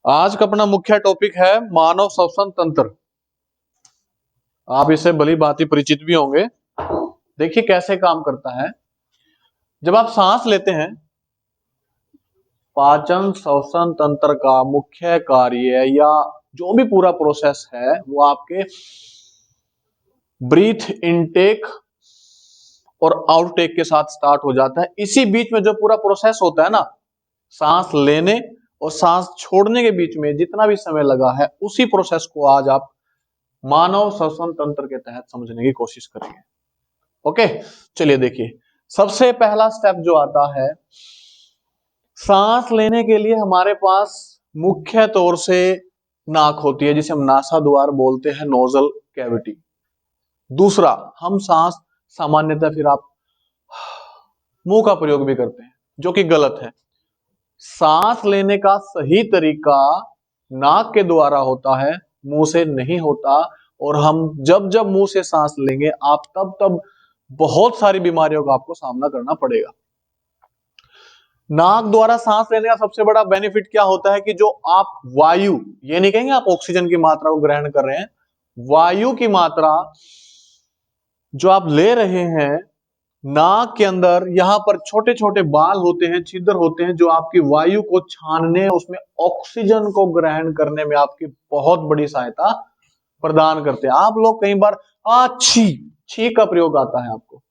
आज का अपना मुख्य टॉपिक है मानव श्वसन तंत्र। आप इससे भली भांति परिचित भी होंगे। देखिए कैसे काम करता है। जब आप सांस लेते हैं, पाचन श्वसन तंत्र का मुख्य कार्य या जो भी पूरा प्रोसेस है वो आपके ब्रीथ इनटेक और आउटटेक के साथ स्टार्ट हो जाता है। इसी बीच में जो पूरा प्रोसेस होता है ना, सांस लेने और सांस छोड़ने के बीच में जितना भी समय लगा है, उसी प्रोसेस को आज आप मानव श्वसन तंत्र के तहत समझने की कोशिश करेंगे। ओके, चलिए देखिए, सबसे पहला स्टेप जो आता है, सांस लेने के लिए हमारे पास मुख्य तौर से नाक होती है, जिसे हम नासा द्वार बोलते हैं, नोजल कैविटी। दूसरा, हम सांस सामान्यतः फिर आप मुंह का प्रयोग भी करते हैं, जो कि गलत है। सांस लेने का सही तरीका नाक के द्वारा होता है, मुंह से नहीं होता। और हम जब जब मुंह से सांस लेंगे, आप तब तब बहुत सारी बीमारियों का आपको सामना करना पड़ेगा। नाक द्वारा सांस लेने का सबसे बड़ा बेनिफिट क्या होता है कि जो आप वायु, ये नहीं कहेंगे आप ऑक्सीजन की मात्रा को ग्रहण कर रहे हैं, वायु की मात्रा जो आप ले रहे हैं नाक के अंदर, यहां पर छोटे छोटे बाल होते हैं, छिद्र होते हैं, जो आपकी वायु को छानने, उसमें ऑक्सीजन को ग्रहण करने में आपकी बहुत बड़ी सहायता प्रदान करते हैं। आप लोग कई बार छी छी का प्रयोग आता है, आपको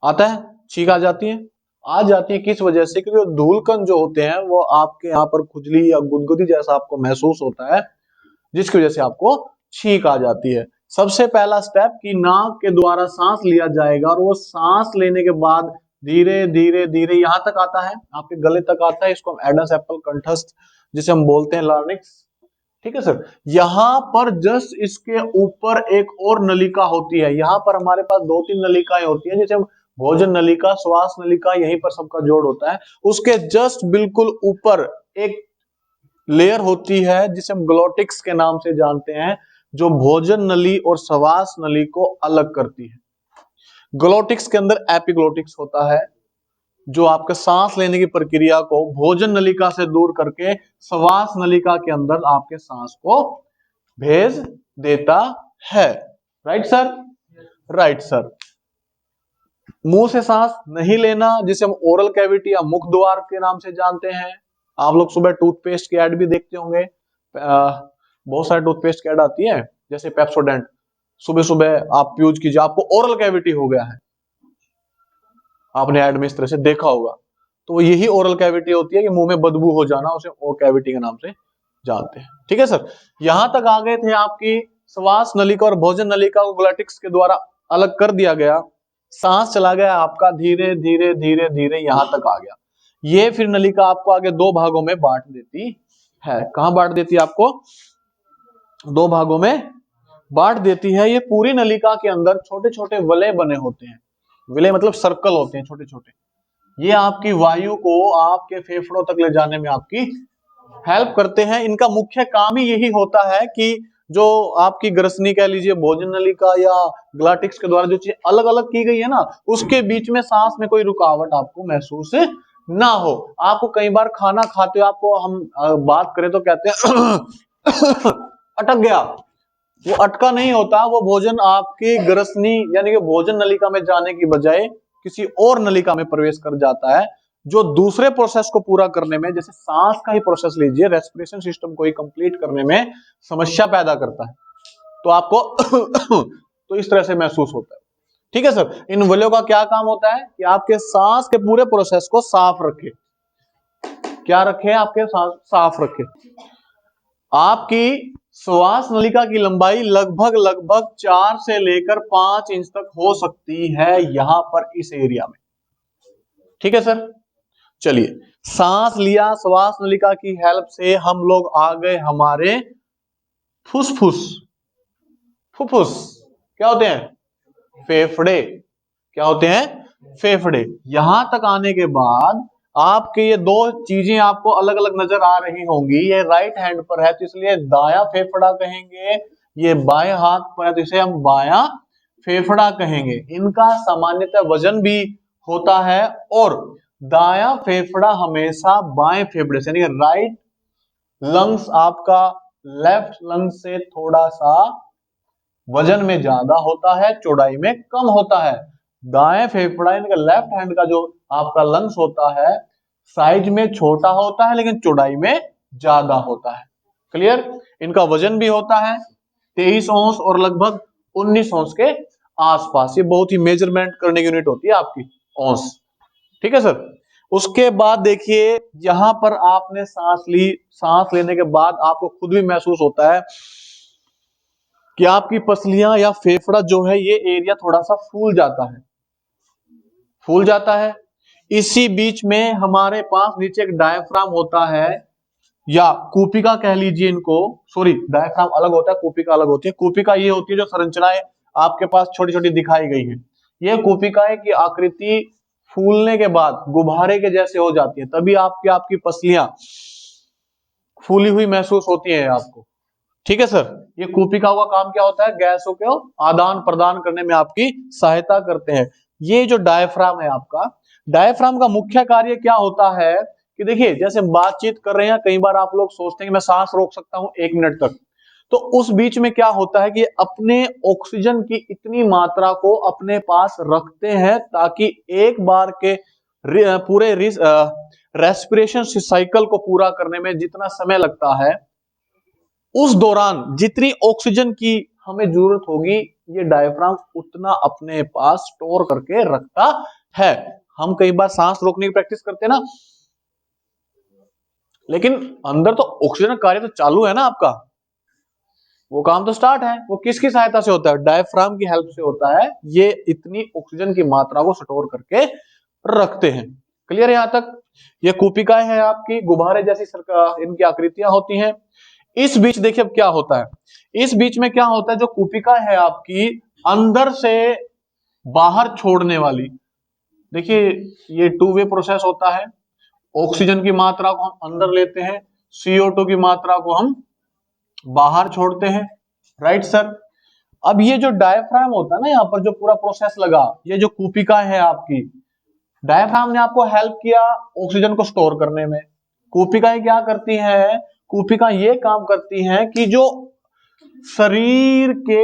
आता है, छींक आ जाती है, आ जाती है किस वजह से? क्योंकि धूलकण जो होते हैं वो आपके यहाँ पर खुजली या गुदगुदी जैसा आपको महसूस होता है, जिसकी वजह से आपको छींक आ जाती है। सबसे पहला स्टेप कि नाक के द्वारा सांस लिया जाएगा, और वो सांस लेने के बाद धीरे धीरे धीरे यहां तक आता है, आपके गले तक आता है। इसको हम एडस एप्पल कंठस्थ जिसे हम बोलते हैं, लार्निक्स। ठीक है सर। यहां पर जस्ट इसके ऊपर एक और नलिका होती है। यहां पर हमारे पास 2-3 नलिकाएं होती हैं, जिसे हम भोजन नलिका, श्वास नलिका, यहीं पर सबका जोड़ होता है। उसके जस्ट बिल्कुल ऊपर एक लेयर होती है जिसे हम ग्लोटिक्स के नाम से जानते हैं, जो भोजन नली और श्वास नली को अलग करती है। ग्लोटिक्स के अंदर एपिग्लोटिक्स होता है, जो आपके सांस लेने की प्रक्रिया को भोजन नलिका से दूर करके श्वास नलिका के अंदर आपके सांस को भेज देता है। Right sir? Right sir. मुंह से सांस नहीं लेना, जिसे हम ओरल कैविटी या मुख द्वार के नाम से जानते हैं। आप लोग सुबह टूथपेस्ट की एड भी देखते होंगे, बहुत सारे टूथपेस्ट की एड आती है, जैसे पेप्सोडेंट। सुबह सुबह आप यूज कीजिए, आपको ओरल कैविटी हो गया है, आपने एड में इस तरह से देखा होगा। तो यही ओरल कैविटी होती है कि मुंह में बदबू हो जाना, उसे ओ कैविटी के नाम से जानते हैं। ठीक है सर। यहां तक आ गए थे, आपकी श्वास नलिका और भोजन नलिका को ग्लोटिक्स के द्वारा अलग कर दिया गया। सांस चला गया आपका, धीरे धीरे धीरे धीरे यहां तक आ गया। ये फिर नलिका आपको आगे 2 भागों में बांट देती है। कहां बांट देती है? आपको 2 भागों में बांट देती है। ये पूरी नलिका के अंदर छोटे छोटे वलय बने होते हैं। विलय मतलब सर्कल होते हैं, छोटे छोटे। ये आपकी वायु को आपके फेफड़ों तक ले जाने में आपकी हेल्प करते हैं। इनका मुख्य काम ही यही होता है कि जो आपकी ग्रसनी कह लीजिए, भोजन नलिका या ग्लोटिक्स के द्वारा जो चीज अलग अलग की गई है ना, उसके बीच में सांस में कोई रुकावट आपको महसूस ना हो। आपको कई बार खाना खाते हो, आपको हम बात करें तो कहते हैं अटक गया, वो अटका नहीं होता। वो भोजन आपकी ग्रसनी यानी कि भोजन नलिका में जाने की बजाय किसी और नलिका में प्रवेश कर जाता है, जो दूसरे प्रोसेस को पूरा करने में, जैसे सांस का ही प्रोसेस लीजिए, रेस्पिरेशन सिस्टम को ही कंप्लीट करने में समस्या पैदा करता है। तो आपको तो इस तरह से महसूस होता है। ठीक है सर। इन वलयों का क्या काम होता है कि आपके सांस के पूरे प्रोसेस को साफ रखे। क्या रखे? आपके सांस साफ रखे। आपकी श्वास नलिका की लंबाई लगभग लगभग 4 से लेकर 5 इंच तक हो सकती है, यहां पर इस एरिया में। ठीक है सर। चलिए, सांस लिया, श्वास नलिका की हेल्प से हम लोग आ गए हमारे फुसफुस। फुफ्फुस क्या होते हैं? फेफड़े। क्या होते हैं? फेफड़े। यहां तक आने के बाद आपके ये 2 चीजें आपको अलग अलग नजर आ रही होंगी। ये राइट हैंड पर है तो इसलिए दाया फेफड़ा कहेंगे, ये बाएं हाथ पर है तो इसे हम बाया फेफड़ा कहेंगे। इनका सामान्यतः वजन भी होता है, और दाया फेफड़ा हमेशा बाएं फेफड़े से यानी राइट लंग्स आपका लेफ्ट लंग से थोड़ा सा वजन में ज्यादा होता है, चौड़ाई में कम होता है। दाएं फेफड़ा इनका लेफ्ट हैंड का जो आपका लंग्स होता है साइज में छोटा होता है लेकिन चौड़ाई में ज्यादा होता है। क्लियर? इनका वजन भी होता है 23 औंस और लगभग 19 औंस के आसपास। ये बहुत ही मेजरमेंट करने की यूनिट होती है आपकी औंस। ठीक है सर। उसके बाद देखिए यहां पर आपने सांस ली, सांस लेने के बाद आपको खुद भी महसूस होता है कि आपकी पसलियां या फेफड़ा जो है ये एरिया थोड़ा सा फूल जाता है, फूल जाता है। इसी बीच में हमारे पास नीचे एक डायफ्राम होता है या कूपिका कह लीजिए इनको, सॉरी डायफ्राम अलग होता है, कूपिका अलग होती है। कूपिका ये होती है जो संरचनाएं आपके पास छोटी छोटी दिखाई गई है। ये कूपिकाएं की आकृति फूलने के बाद गुब्बारे के जैसे हो जाती है, तभी आपकी पसलियां फूली हुई महसूस होती है आपको। ठीक है सर। ये कूपिका का काम क्या होता है? गैसों को आदान प्रदान करने में आपकी सहायता करते हैं। ये जो डायफ्राम है आपका, डायफ्राम का मुख्य कार्य क्या होता है कि देखिए जैसे बातचीत कर रहे हैं, कई बार आप लोग सोचते हैं कि मैं सांस रोक सकता हूं 1 मिनट तक, तो उस बीच में क्या होता है कि अपने ऑक्सीजन की इतनी मात्रा को अपने पास रखते हैं ताकि एक बार के पूरे रेस्पिरेशन साइकिल को पूरा करने में जितना समय लगता है उस दौरान जितनी ऑक्सीजन की हमें जरूरत होगी ये डायफ्राम उतना अपने पास स्टोर करके रखता है। हम कई बार सांस रोकने की प्रैक्टिस करते हैं ना, लेकिन अंदर तो ऑक्सीजन कार्य तो चालू है ना आपका, वो काम तो स्टार्ट है। वो किसकी सहायता से होता है? डायफ्राम की हेल्प से होता है। ये इतनी ऑक्सीजन की मात्रा को स्टोर करके रखते हैं। क्लियर है यहां तक? ये कूपिकाएं हैं आपकी, गुब्बारे जैसी इनकी आकृतियां होती हैं। इस बीच देखिए अब क्या होता है, इस बीच में क्या होता है, जो कूपिका है आपकी अंदर से बाहर छोड़ने वाली, देखिए ये 2 वे प्रोसेस होता है। ऑक्सीजन की मात्रा को हम अंदर लेते हैं, CO2 की मात्रा को हम बाहर छोड़ते हैं। Right sir. अब ये जो डायफ्राम होता है ना, यहाँ पर जो पूरा प्रोसेस लगा, ये जो कूपिका है आपकी, डायफ्राम ने आपको हेल्प किया ऑक्सीजन को स्टोर करने में। कूपिकाएं क्या करती हैं? कूपिका ये काम करती हैं कि जो शरीर के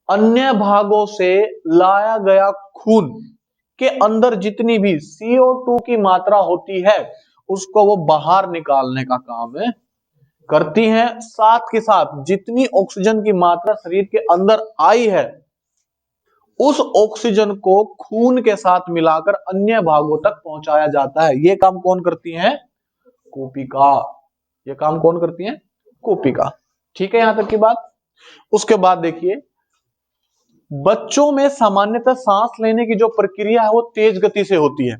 अन्य भागों से लाया गया खून के अंदर जितनी भी CO2 की मात्रा होती है उसको वो बाहर निकालने का काम करती हैं। साथ के साथ जितनी ऑक्सीजन की मात्रा शरीर के अंदर आई है उस ऑक्सीजन को खून के साथ मिलाकर अन्य भागों तक पहुंचाया जाता है। ये काम कौन करती हैं? कूपिका। ये काम कौन करती हैं? कूपिका। ठीक है यहां तक की बात। उसके बाद देखिए बच्चों में सामान्यतः सांस लेने की जो प्रक्रिया है वो तेज गति से होती है।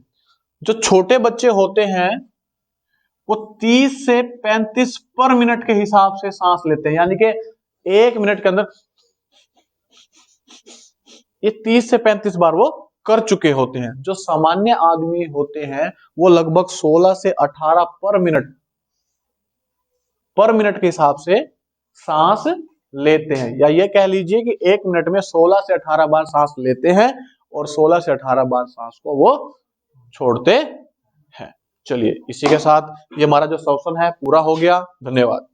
जो छोटे बच्चे होते हैं वो 30 से 35 पर मिनट के हिसाब से सांस लेते हैं, यानी कि 1 मिनट के अंदर ये 30 से 35 बार वो कर चुके होते हैं। जो सामान्य आदमी होते हैं वो लगभग 16 से 18 पर मिनट के हिसाब से सांस लेते हैं, या ये कह लीजिए कि 1 मिनट में 16 से 18 बार सांस लेते हैं और 16 से 18 बार सांस को वो छोड़ते हैं। चलिए इसी के साथ ये हमारा जो सेशन है पूरा हो गया। धन्यवाद।